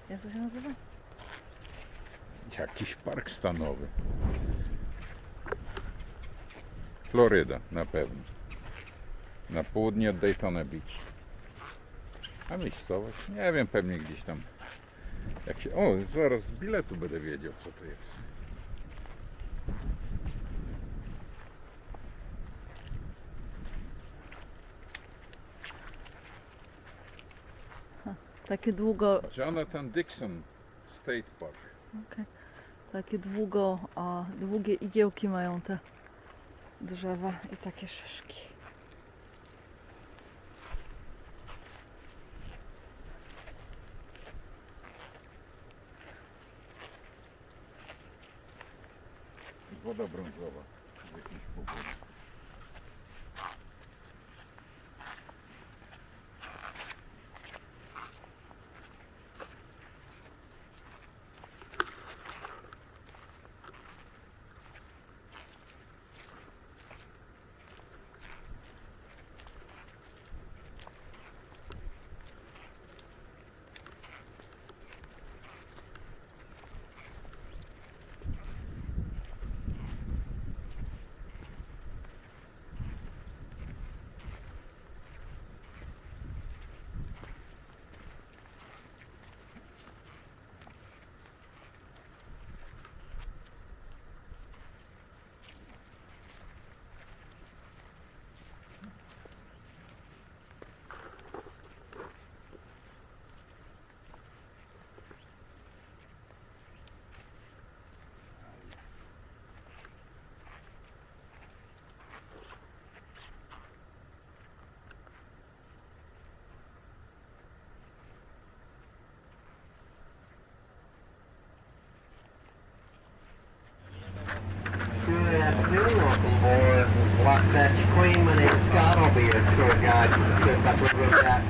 Jak to się nazywa? Jakiś park stanowy. Floryda, na pewno. Na południe od Daytona Beach. A miejscowość? Nie wiem, pewnie gdzieś tam. Jak się... O, zaraz z biletu będę wiedział, co to jest. Takie długo... Jonathan Dickinson State Park. Okay. Takie długie igiełki mają te drzewa i takie szyszki. Woda brązowa z jakiejś pogody. Good afternoon, welcome aboard Wasatch Queen. My name is Scott. I'll be your tour guide for the trip up the river back.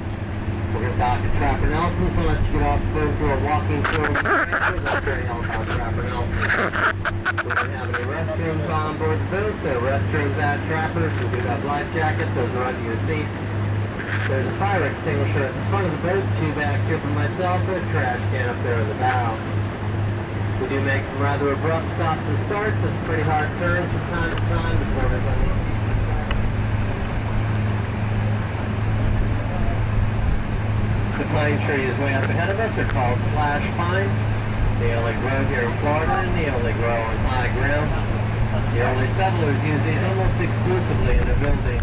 We're going to dock at Trapper Nelson's. We'll let you get off the boat and do a walking tour. That's very all about Trapper Nelson. We don't have any restrooms on board the boat. There are restrooms at Trapper's. We do have life jackets. Those are under your seat. There's a fire extinguisher at the front of the boat. Two back here for myself. And a trash can up there in the bow. We do make some rather abrupt stops and starts. It's pretty hard turns from time to time before there's any. The pine trees way up ahead of us are called slash pine. They only grow here in Florida and they only grow on high ground. The early settlers used these almost exclusively in their building.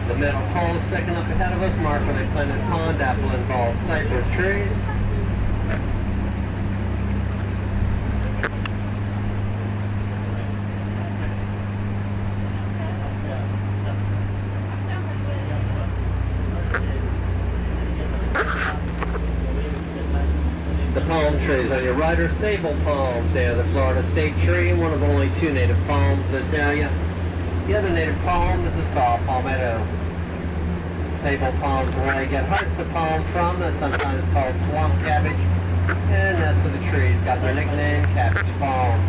The metal poles sticking up ahead of us mark where they planted pond apple involved cypress trees. The palm trees on your right are sable palms. They are the Florida state tree, one of only two native palms in this area. The other native palm is the saw palmetto. Sable palms are where they get hearts of palm from. That's sometimes called swamp cabbage. And that's where the trees got their nickname, cabbage palm.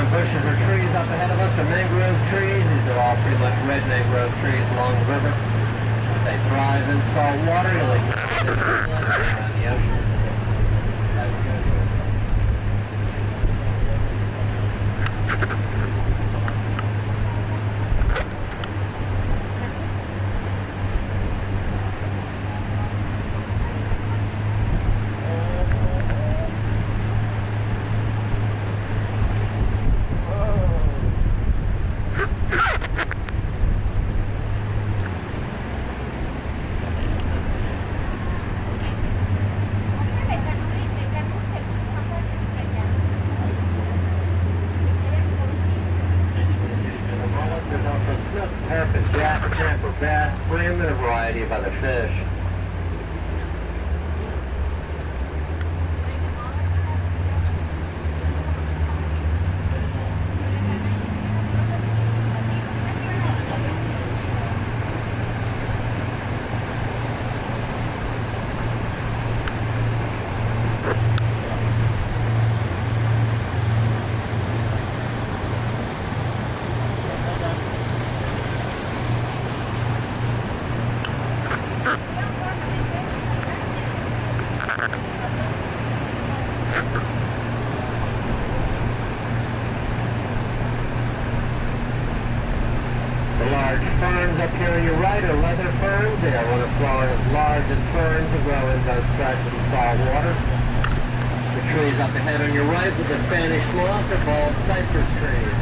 Bushes or trees up ahead of us are mangrove trees. These are all pretty much red mangrove trees along the river. They thrive in salt water. They live around the ocean. shrimp, and a variety of other fish. Large ferns up here on your right are leather ferns. They are one of Florida's largest ferns that grow in both fresh and salt water. The trees up ahead on your right with the Spanish moss are bald cypress trees.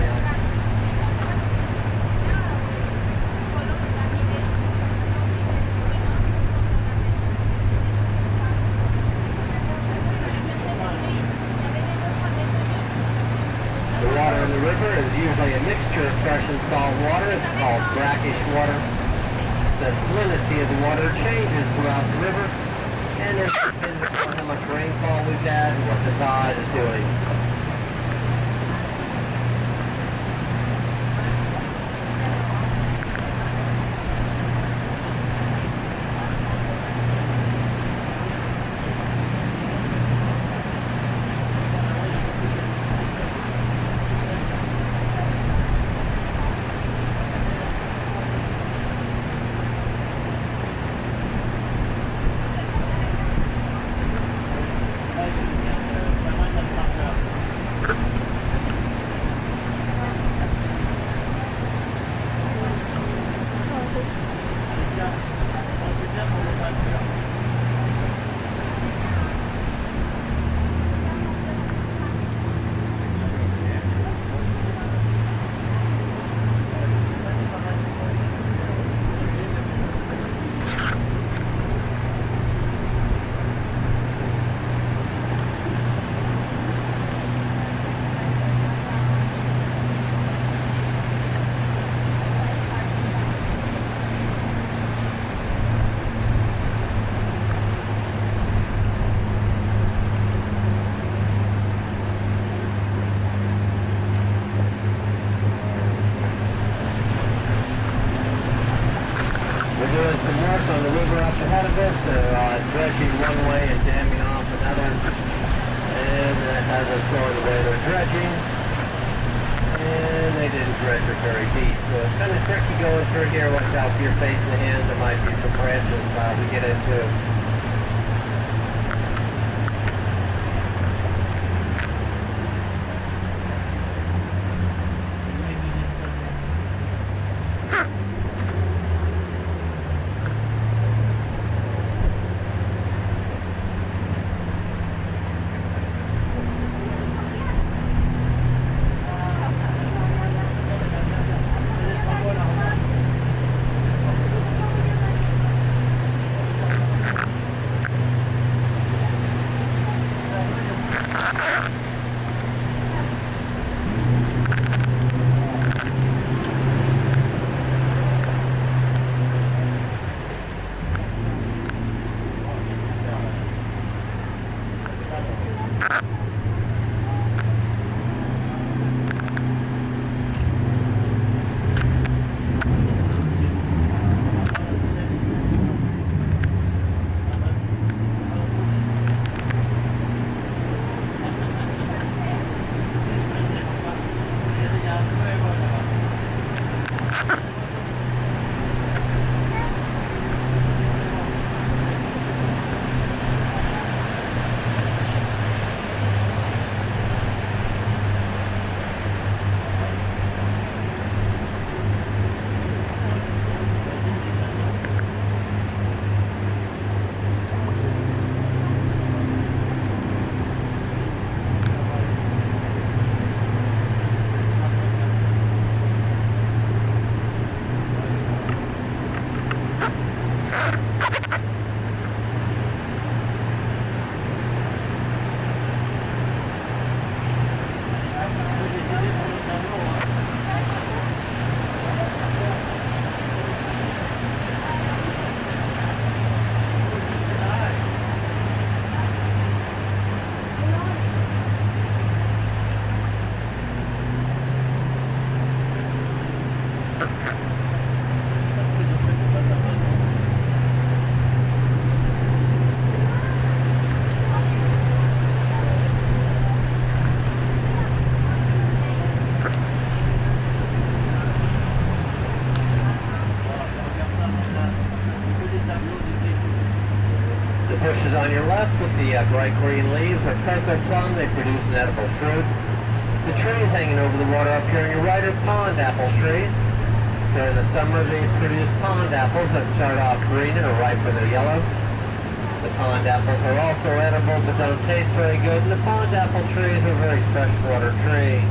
The water in the river is usually a mixture of fresh and salt water. It's called brackish water. The salinity of the water changes throughout the river, and it depends upon how much rainfall we've had and what the tide is doing. Doing some work on the river up ahead of us, dredging one way and damming off another, and as it's going the way they're dredging, and they didn't dredge it very deep, so it's kind of tricky going through here. Watch out for your face and the hands, there might be some branches we get into. got bright green leaves or cocoa plum. They produce an edible fruit. The trees hanging over the water up here on your right are pond apple trees. During the summer, they produce pond apples that start off green and are ripe when they're yellow. The pond apples are also edible but don't taste very good, and the pond apple trees are very freshwater trees.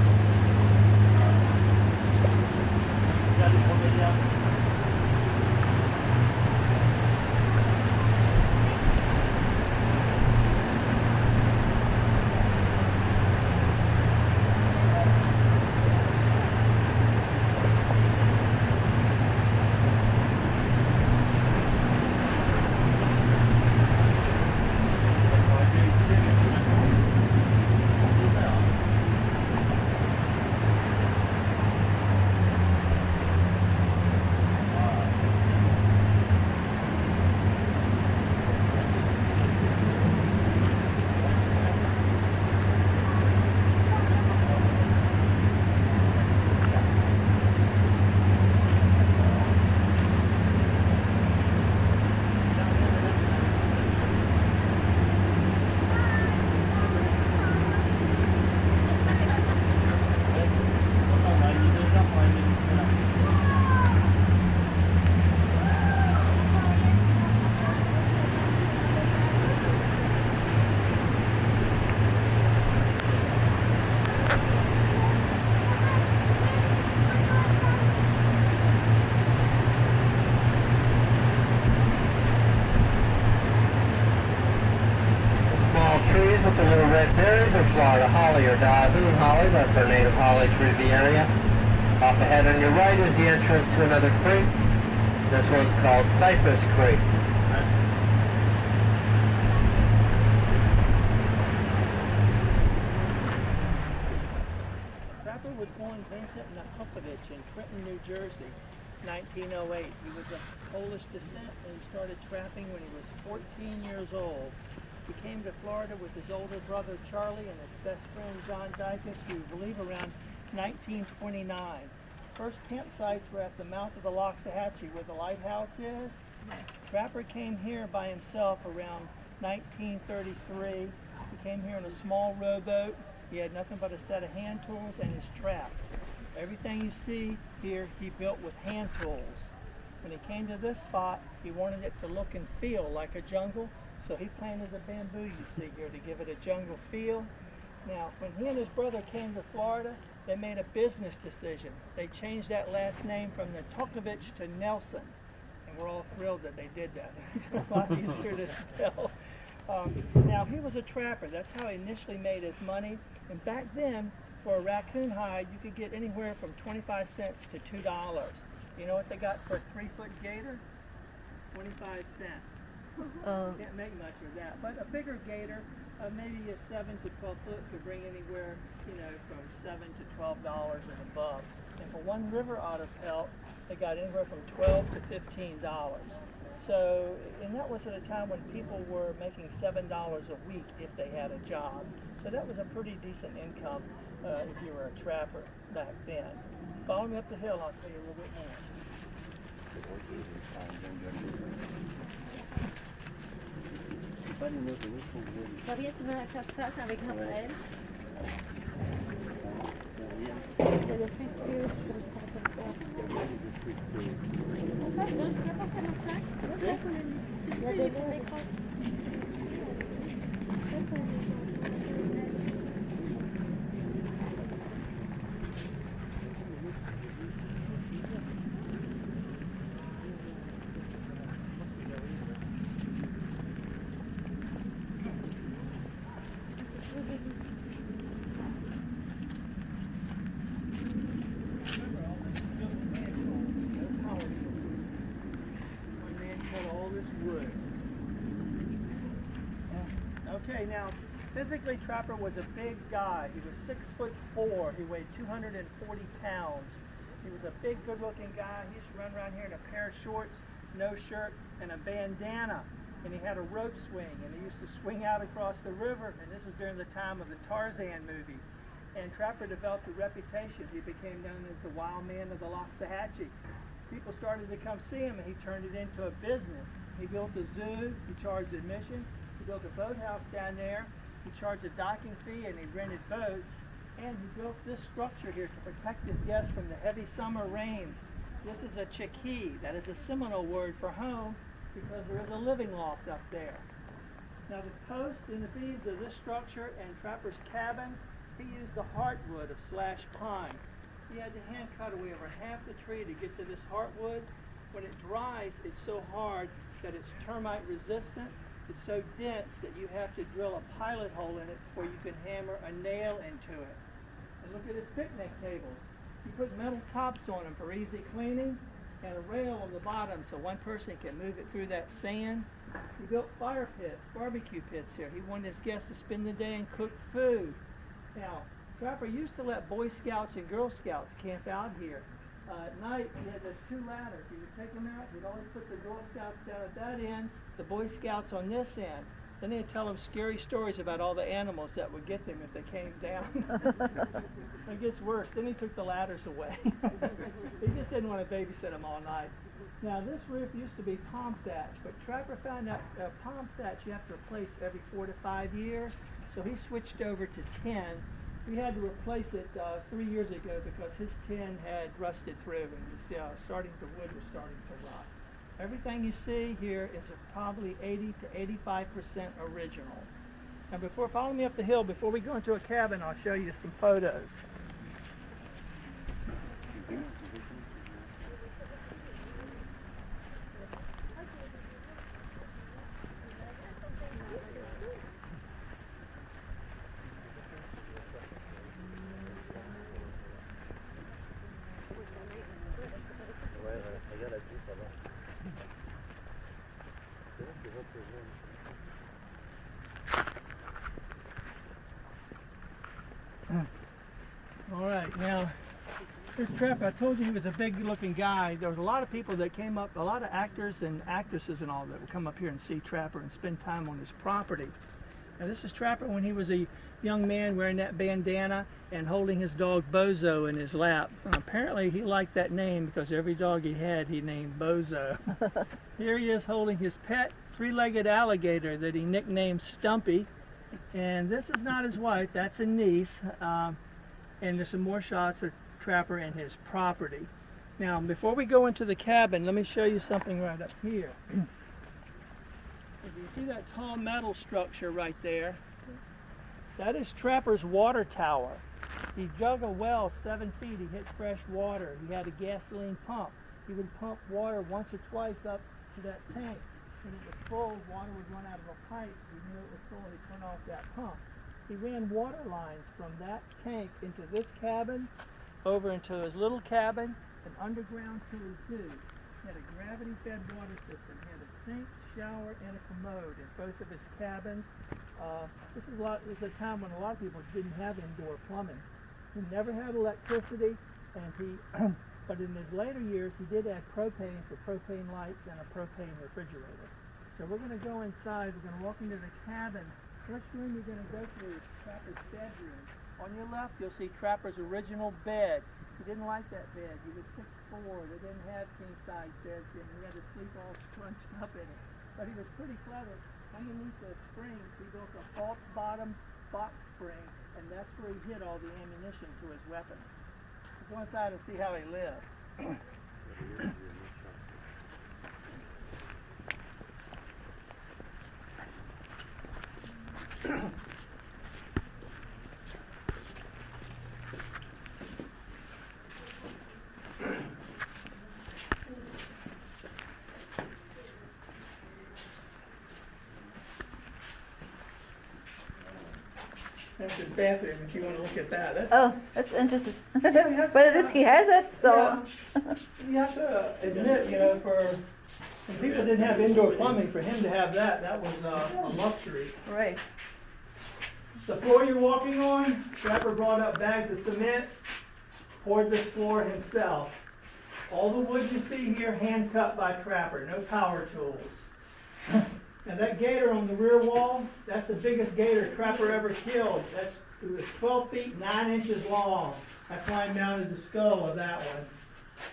With the little red berries are Florida holly or Diaboon holly. That's our native holly tree of the area. Up ahead on your right is the entrance to another creek. This one's called Cypress Creek. Trapper was born Vincent Nakopovich in Trenton, New Jersey, 1908. He was of Polish descent and he started trapping when he was 14 years old. He came to Florida with his older brother Charlie and his best friend John Dickinson, we believe around 1929. First campsites were at the mouth of the Loxahatchee where the lighthouse is. Trapper came here by himself around 1933. He came here in a small rowboat. He had nothing but a set of hand tools and his traps. Everything you see here he built with hand tools. When he came to this spot, he wanted it to look and feel like a jungle. So he planted the bamboo you see here to give it a jungle feel. Now, when he and his brother came to Florida, they made a business decision. They changed that last name from Nakopovich to Nelson. And we're all thrilled that they did that. It's a lot easier to spell. Now, he was a trapper. That's how he initially made his money. And back then, for a raccoon hide, you could get anywhere from 25 cents to $2. You know what they got for a 3-foot gator? 25 cents. Can't make much of that, but a bigger gator, maybe a 7 to 12 foot, could bring anywhere, from $7 to $12 and above. And for one river otter pelt, they got anywhere from $12 to $15. So, and that was at a time when people were making $7 a week if they had a job. So that was a pretty decent income if you were a trapper back then. Follow me up the hill, I'll tell you a little bit more. Xavier, tu veux la faire ça avec Raphaël? C'est le fait que je ne comprends pas. En fait, non, je n'ai pas fait le sac. Il y a des écrans. Okay, now, physically, Trapper was a big guy. He was 6'4". He weighed 240 pounds. He was a big, good-looking guy. He used to run around here in a pair of shorts, no shirt, and a bandana. And he had a rope swing, and he used to swing out across the river. And this was during the time of the Tarzan movies. And Trapper developed a reputation. He became known as the wild man of the Loxahatchee. People started to come see him, and he turned it into a business. He built a zoo. He charged admission. He He built a boathouse down there. He charged a docking fee and he rented boats. And he built this structure here to protect his guests from the heavy summer rains. This is a chickee. That is a Seminole word for home because there is a living loft up there. Now the posts and the beams of this structure and Trapper's cabins, he used the heartwood of slash pine. He had to hand cut away over half the tree to get to this heartwood. When it dries, it's so hard that it's termite resistant. It's so dense that you have to drill a pilot hole in it before you can hammer a nail into it. And look at his picnic tables. He put metal tops on them for easy cleaning and a rail on the bottom so one person can move it through that sand. He built fire pits, barbecue pits here. He wanted his guests to spend the day and cook food. Now, Trapper used to let Boy Scouts and Girl Scouts camp out here. At night, he had those two ladders. He would take them out. He'd always put the Girl Scouts down at that end, the Boy Scouts on this end. Then he'd tell them scary stories about all the animals that would get them if they came down. It gets worse. Then he took the ladders away. He just didn't want to babysit them all night. Now, this roof used to be palm thatch, but Trapper found out palm thatch you have to replace every 4 to 5 years, so he switched over to tin. We had to replace it 3 years ago because his tin had rusted through and the wood was starting to rot. Everything you see here is probably 80 to 85% original. And follow me up the hill, before we go into a cabin, I'll show you some photos. All right, now this Trapper, I told you he was a big-looking guy. There was a lot of people that came up, a lot of actors and actresses and all that would come up here and see Trapper and spend time on his property. Now this is Trapper when he was a young man wearing that bandana and holding his dog Bozo in his lap. Apparently he liked that name because every dog he had he named Bozo. Here he is holding his pet three-legged alligator that he nicknamed Stumpy. And this is not his wife, that's a niece. And there's some more shots of Trapper and his property. Now, before we go into the cabin, let me show you something right up here. You see that tall metal structure right there? That is Trapper's water tower. He dug a well 7 feet. He hit fresh water. He had a gasoline pump. He would pump water once or twice up to that tank. When it was full, water would run out of a pipe. He knew it was full and he'd turn off that pump. He ran water lines from that tank into this cabin, over into his little cabin, and underground to his zoo. He had a gravity-fed water system. He had a sink, shower, and a commode in both of his cabins. This is a time when a lot of people didn't have indoor plumbing. He never had electricity, and but in his later years, he did add propane for propane lights and a propane refrigerator. So we're going to go inside. We're going to walk into the cabin. First room you're going to go through is Trapper's bedroom. On your left, you'll see Trapper's original bed. He didn't like that bed. He was 6'4". They didn't have king-size beds then. He had to sleep all scrunched up in it. But he was pretty clever. Underneath the springs, he built a false bottom box spring, and that's where he hid all the ammunition to his weapons. Let's go inside and see how he lived. That's his bathroom, if you want to look at that. That's interesting. But he has it, so. Yeah. You have to admit, when people didn't have indoor plumbing, for him to have that was a luxury. Right. The floor you're walking on, Trapper brought up bags of cement, poured this floor himself. All the wood you see here, hand cut by Trapper, no power tools. Now that gator on the rear wall, that's the biggest gator Trapper ever killed. It was 12 feet 9 inches long. I climbed down to the skull of that one.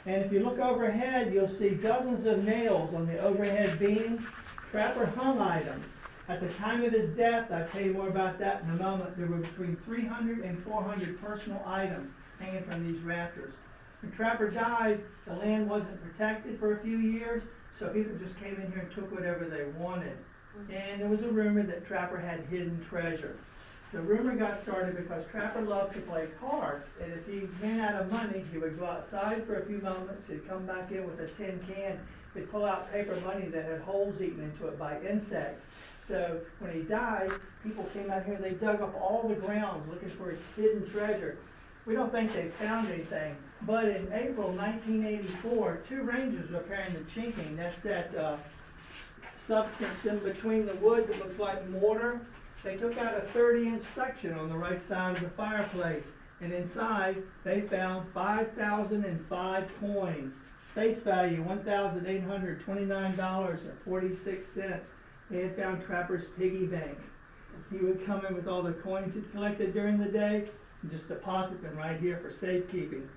And if you look overhead, you'll see dozens of nails on the overhead beams. Trapper hung items. At the time of his death, I'll tell you more about that in a moment, there were between 300 and 400 personal items hanging from these rafters. When Trapper died, the land wasn't protected for a few years, so people just came in here and took whatever they wanted. And there was a rumor that Trapper had hidden treasure. The rumor got started because Trapper loved to play cards, and if he ran out of money, he would go outside for a few moments, he'd come back in with a tin can, he'd pull out paper money that had holes eaten into it by insects. So when he died, people came out here, they dug up all the grounds looking for his hidden treasure. We don't think they found anything, but in April 1984, 2 rangers were repairing the chinking. That's that substance in between the wood that looks like mortar. They took out a 30-inch section on the right side of the fireplace, and inside they found 5,005 coins. Face value $1,829.46. They had found Trapper's piggy bank. He would come in with all the coins he'd collected during the day and just deposit them right here for safekeeping.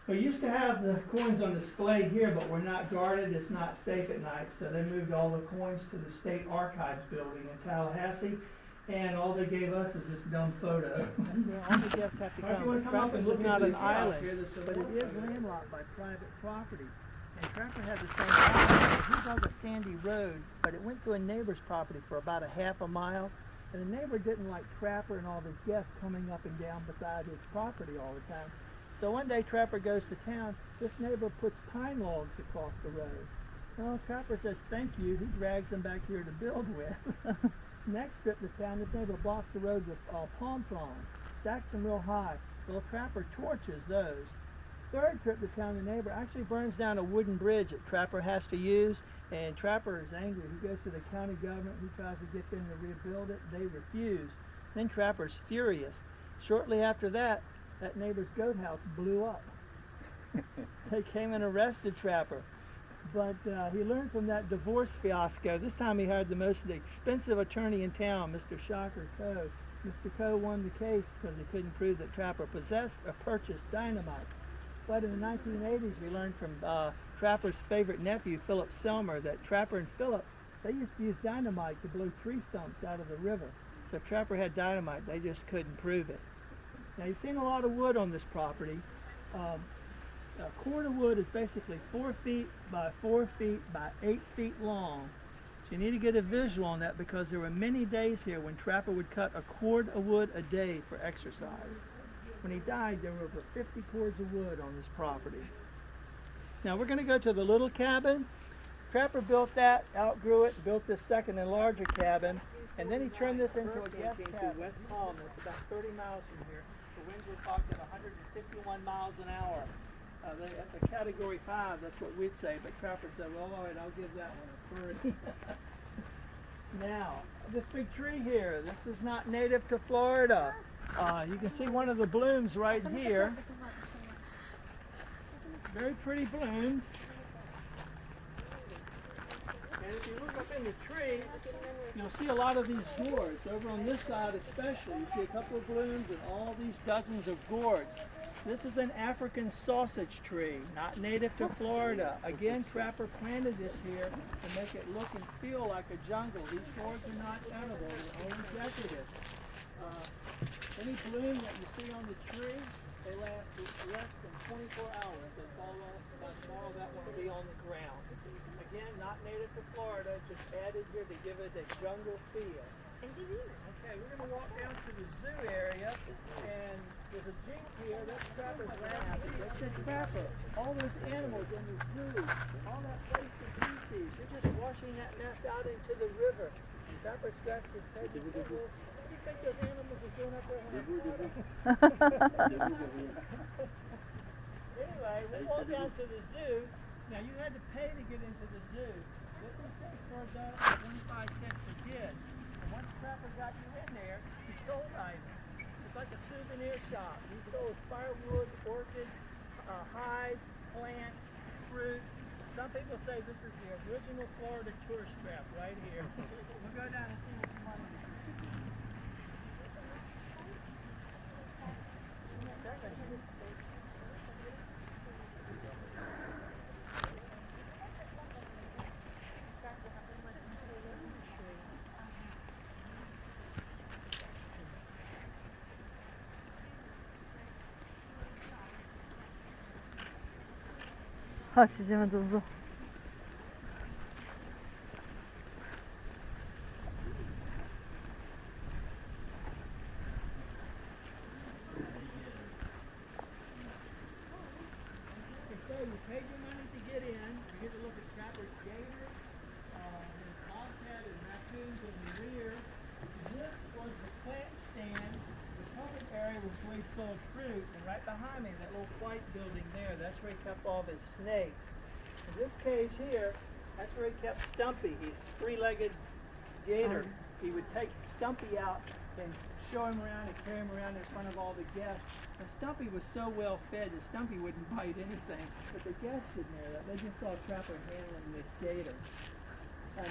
We used to have the coins on display here, but we're not guarded, it's not safe at night, so they moved all the coins to the State Archives building in Tallahassee, and all they gave us is this dumb photo. Yeah, all the guests have to come. Trapper's is not an island, but it is landlocked by private property. And Trapper had the same problem. He dug a sandy road, but it went to a neighbor's property for about a half a mile, and the neighbor didn't like Trapper and all his guests coming up and down beside his property all the time. So one day Trapper goes to town, this neighbor puts pine logs across the road. Well, Trapper says thank you, he drags them back here to build with. Next trip to town, this neighbor blocks the road with palm fronds, stacks them real high. Well, Trapper torches those. Third trip to town, the neighbor actually burns down a wooden bridge that Trapper has to use, and Trapper is angry. He goes to the county government, he tries to get them to rebuild it, they refuse. Then Trapper's furious. Shortly after that, that neighbor's goat house blew up. They came and arrested Trapper. But he learned from that divorce fiasco. This time he hired the most expensive attorney in town, Mr. Shocker Coe. Mr. Coe won the case because he couldn't prove that Trapper possessed or purchased dynamite. But in the 1980s, we learned from Trapper's favorite nephew, Philip Selmer, that Trapper and Philip, they used to use dynamite to blow tree stumps out of the river. So if Trapper had dynamite, they just couldn't prove it. Now, you've seen a lot of wood on this property. A cord of wood is basically 4 feet by 4 feet by 8 feet long. So you need to get a visual on that because there were many days here when Trapper would cut a cord of wood a day for exercise. When he died, there were over 50 cords of wood on this property. Now we're going to go to the little cabin. Trapper built that, outgrew it, built this second and larger cabin, and then he turned this into a guest cabin. West Palm, it's about 30 miles from here. The winds were talked at 151 miles an hour. That's a category 5, that's what we'd say, but Trapper said, well, all right, I'll give that one a 30. Now, this big tree here, this is not native to Florida. You can see one of the blooms right here. Very pretty blooms. And if you look up in the tree, you'll see a lot of these gourds. Over on this side especially, you see a couple of blooms and all these dozens of gourds. This is an African sausage tree, not native to Florida. Again, Trapper planted this here to make it look and feel like a jungle. These gourds are not edible, they're only decorative. Any bloom that you see on the tree, they last less than 24 hours. They fall off, by tomorrow that one will be on the ground. Again, not native to Florida, just added here to give it a jungle feel. Okay, we're going to walk down to the zoo area, and there's a jeep here, that's Trapper's lab. That's the Trapper. All those animals in the zoo, all that waste of feces, you're just washing that mess out into the river. And Trapper scratched his head and said, well, what do you think those animals are doing up there when I Anyway, we walked down to the zoo. Now, you had to pay to get into the zoo. This was for 25 cents a kid. Once Trapper got you in there, he sold items. It's like a souvenir shop. He sold firewood, orchids, hides, plants, fruit. Some people say this is the original Florida tourist trap right here. We'll go down and see what you want to do. Chodź, idziemy do zoo. So you paid your money to get in. You get to look at Trapper's gators, and bobcat and raccoons in the rear. This was the plant stand. The covered area was where he sold fruit, and right behind me, that little white building there, that's where he kept all of his snakes. In this cage here, that's where he kept Stumpy. He's a three-legged gator. He would take Stumpy out and show him around and carry him around in front of all the guests. And Stumpy was so well fed that Stumpy wouldn't bite anything, but the guests didn't know that. They just saw Trapper handling this gator.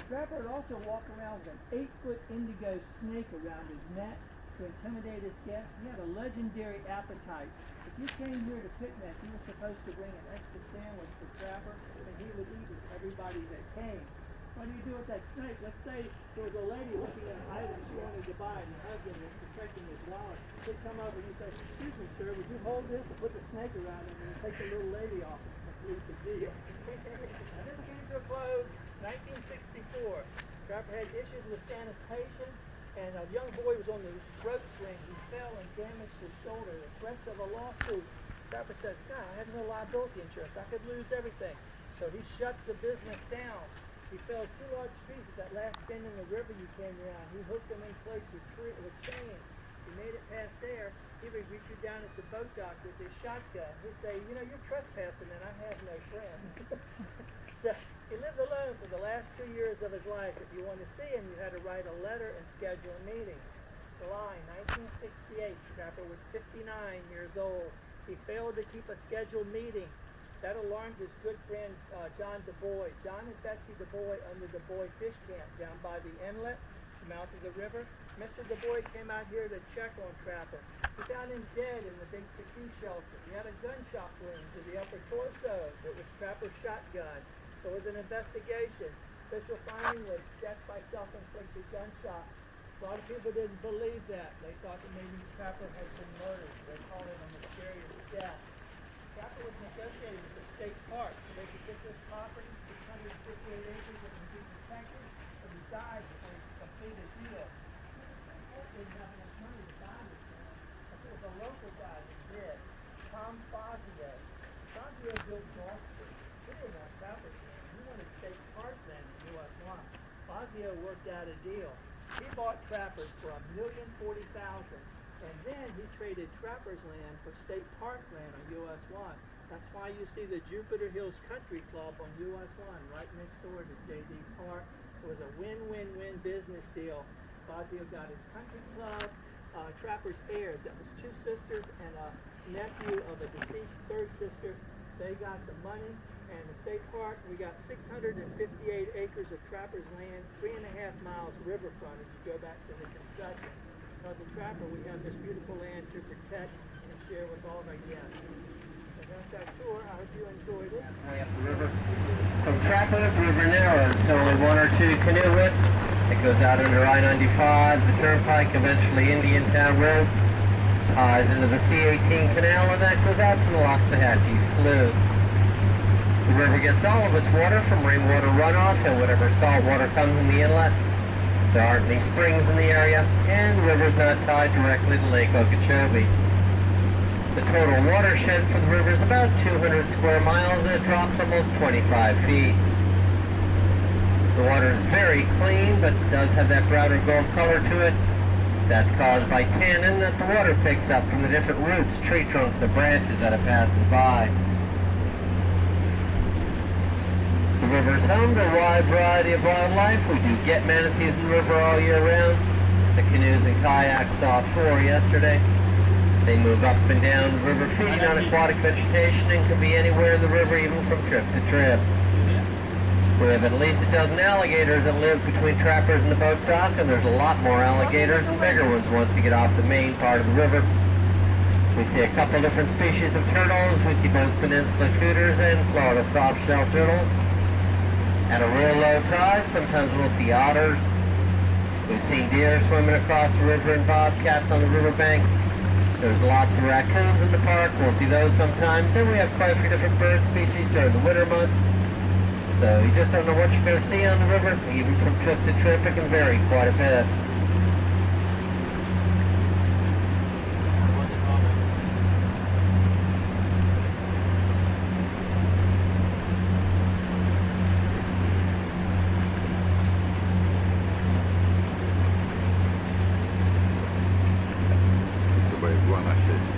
Trapper would also walk around with an 8-foot indigo snake around his neck to intimidate his guests. He had a legendary appetite. If you came here to picnic, you were supposed to bring an extra sandwich for Trapper, and he would eat with everybody that came. What do you do with that snake? Let's say there was a lady looking at an item she wanted to buy, and her husband was protecting his wallet. He'd come over and he'd say, "Excuse me, sir, would you hold this and put the snake around it and take the little lady off and complete the deal?" Now this came to a close, 1964. Trapper had issues with sanitation, and a young boy was on the rope swing. He fell and damaged his shoulder. The threat of a lawsuit. Trapper said, "God, I have no liability insurance. I could lose everything." So he shut the business down. He fell 2 large trees at that last bend in the river you came around. He hooked them in place with chains. He made it past there. He would reach you down at the boat dock with his shotgun. He'd say, "You know, you're trespassing and I have no friends." So he lived alone for the last 2 years of his life. If you wanted to see him, you had to write a letter and schedule a meeting. July 1968, Trapper was 59 years old. He failed to keep a scheduled meeting. That alarmed his good friend, John DuBois. John and Betsy DuBois owned the DuBois Fish Camp down by the inlet, the mouth of the river. Mr. DuBois came out here to check on Trapper. He found him dead in the big ski shelter. He had a gunshot wound to the upper torso that was Trapper's shotgun. There was an investigation. Official finding was death by self-inflicted gunshot. A lot of people didn't believe that. They thought that maybe Trapper had been murdered. They called it a mysterious death. Trapper was negotiating with the state park so they could get this property, 658 acres that would be protected, but he died before he completed the deal. The court didn't have enough money to buy this land, but there was a local guy that did, Tom Fazio. Fazio built Wall Street. He didn't want Trapper's land. He wanted state park land in U.S. 1. Fazio worked out a deal. He bought Trapper's for $1,040,000. And then he traded Trapper's land for state park land on U.S. 1. That's why you see the Jupiter Hills Country Club on U.S. 1 right next door to J.D. Park. It was a win-win-win business deal. Fazio got his country club. Trapper's heirs, that was 2 sisters and a nephew of a deceased 3rd sister. They got the money. And the state park, we got 658 acres of Trapper's land, 3.5 miles riverfront as you go back to the concession. Because of Trapper, we have this beautiful land to protect and share with all of our guests. So that's our tour. I hope you enjoyed it. Way up the river. From Trapper's River narrows to only 1 or 2 canoe width. It goes out under I-95, the turnpike, eventually Indiantown Road, ties into the C-18 canal, and that goes out to the Loxahatchee Slough. The river gets all of its water from rainwater runoff and whatever salt water comes in the inlet. There aren't any springs in the area, and the river is not tied directly to Lake Okeechobee. The total watershed for the river is about 200 square miles, and it drops almost 25 feet. The water is very clean, but does have that brown or gold color to it. That's caused by tannin that the water picks up from the different roots, tree trunks, and branches that it passes by. The river is home to a wide variety of wildlife. We do get manatees in the river all year round. The canoes and kayaks saw 4 yesterday. They move up and down the river feeding on aquatic vegetation and can be anywhere in the river, even from trip to trip. We have at least a dozen alligators that live between Trapper's and the boat dock, and there's a lot more alligators and bigger ones once you get off the main part of the river. We see a couple different species of turtles. We see both peninsula cooters and Florida soft-shell turtles. At a real low tide, sometimes we'll see otters. We've seen deer swimming across the river and bobcats on the riverbank. There's lots of raccoons in the park. We'll see those sometimes. Then we have quite a few different bird species during the winter months. So you just don't know what you're going to see on the river. Even from trip to trip, it can vary quite a bit. Chyba iguana siedzi.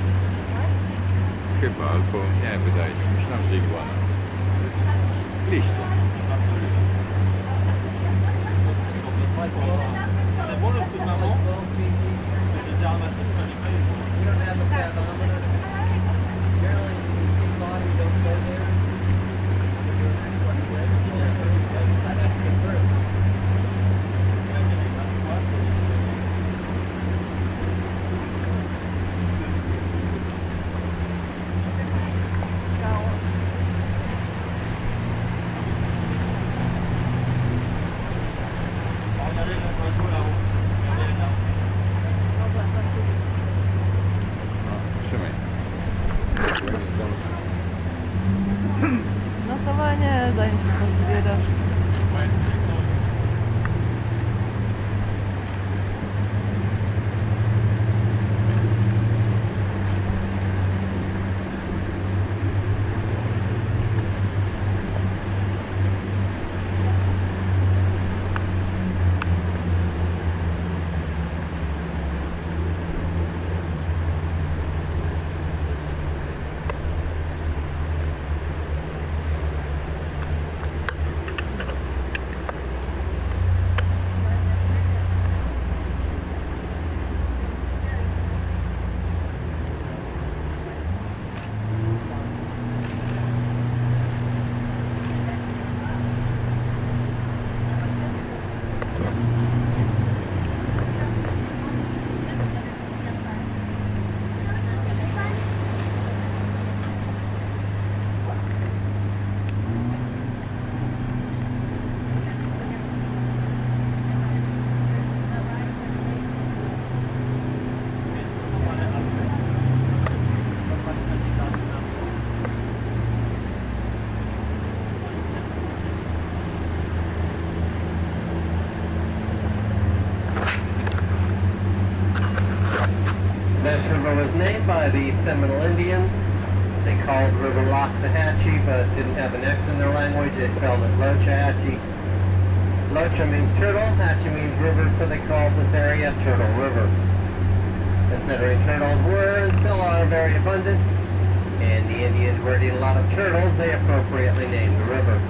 Chyba, albo nie, wydaje mi się. Myślałem, że iguana. Liście. Trzymaj. No chyba nie, zanim się pozbierasz. This river was named by the Seminole Indians. They called the river Loxahatchee, but didn't have an X in their language. They spelled it Lochahatchee. Locha means turtle, Hatchee means river, so they called this area Turtle River. Considering turtles were and still are very abundant, and the Indians were eating a lot of turtles, they appropriately named the river.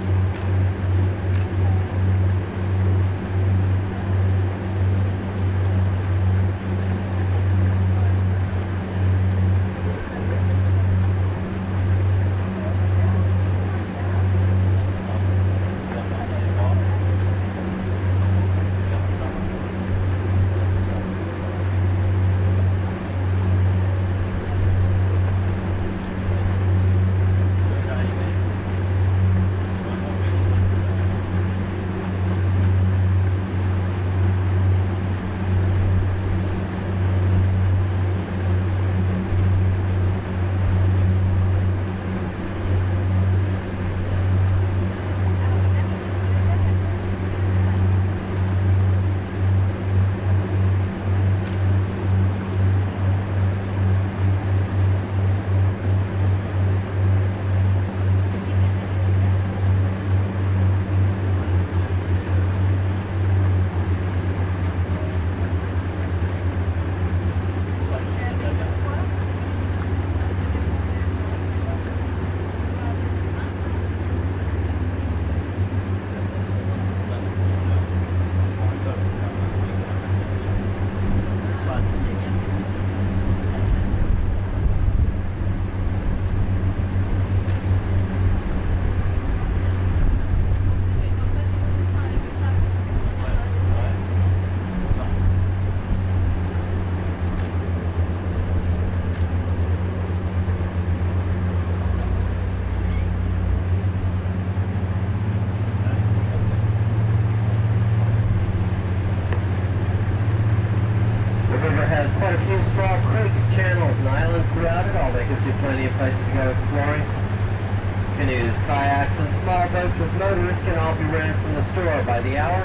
creeks, channels, and islands throughout it, all that gives you plenty of places to go exploring. Canoes, kayaks, and small boats with motorists can all be rented from the store by the hour,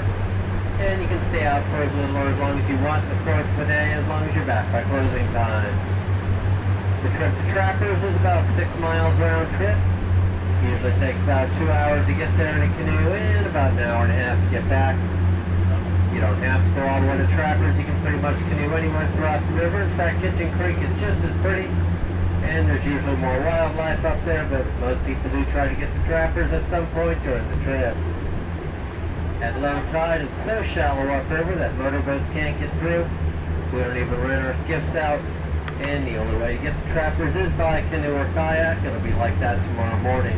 and you can stay out for as little or as long as you want, of course, for the day, as long as you're back by closing time. The trip to Trappers is about 6 miles round trip. Usually takes about 2 hours to get there in a canoe and about an hour and a half to get back. You don't have to go all the way to Trappers. You can pretty much canoe anywhere throughout the river. In fact, Kitchen Creek is just as pretty, and there's usually more wildlife up there, but most people do try to get to Trappers at some point during the trip. At low tide, it's so shallow upriver that motorboats can't get through. We don't even rent our skiffs out, and the only way to get to Trappers is by canoe or kayak. It'll be like that tomorrow morning.